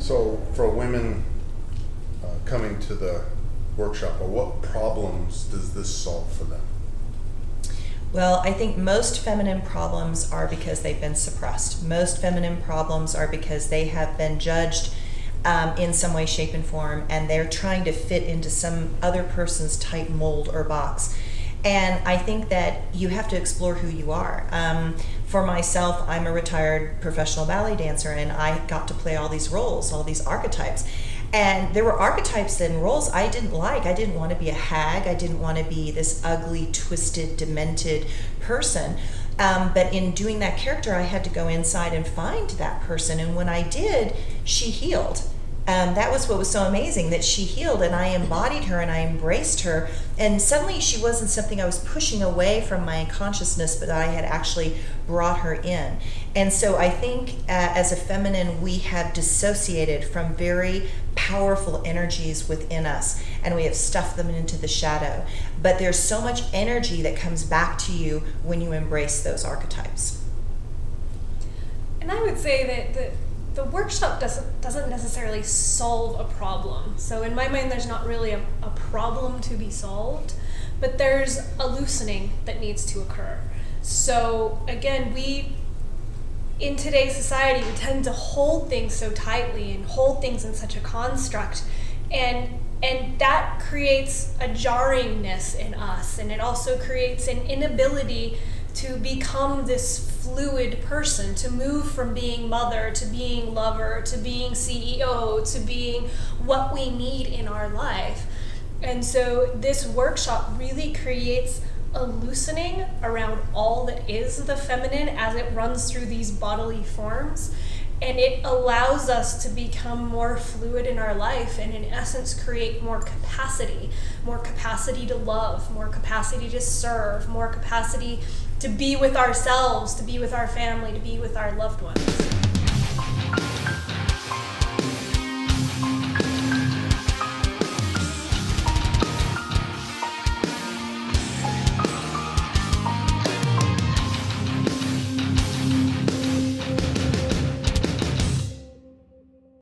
So for women coming to the workshop, what problems does this solve for them? Well, I think most feminine problems are because they've been suppressed. Most feminine problems are because they have been judged in some way, shape, and form, and they're trying to fit into some other person's tight mold or box. And I think that you have to explore who you are. For myself, I'm a retired professional ballet dancer, and I got to play all these roles, all these archetypes. And there were archetypes and roles I didn't like. I didn't want to be a hag. I didn't want to be this ugly, twisted, demented person. But in doing that character, I had to go inside and find that person. And when I did, she healed. That was what was so amazing, that she healed, and I embodied her and I embraced her. And suddenly she wasn't something I was pushing away from my consciousness, but I had actually brought her in. And so I think as a feminine, we have dissociated from very powerful energies within us, and we have stuffed them into the shadow. But there's so much energy that comes back to you when you embrace those archetypes. And I would say that the workshop doesn't necessarily solve a problem. So in my mind, there's not really a problem to be solved, but there's a loosening that needs to occur. So again, in today's society, we tend to hold things so tightly and hold things in such a construct, and that creates a jarringness in us, and it also creates an inability to become this fluid person, to move from being mother to being lover to being CEO to being what we need in our life. And so this workshop really creates a loosening around all that is the feminine as it runs through these bodily forms, and it allows us to become more fluid in our life and in essence create more capacity to love, more capacity to serve, more capacity to be with ourselves, to be with our family, to be with our loved ones.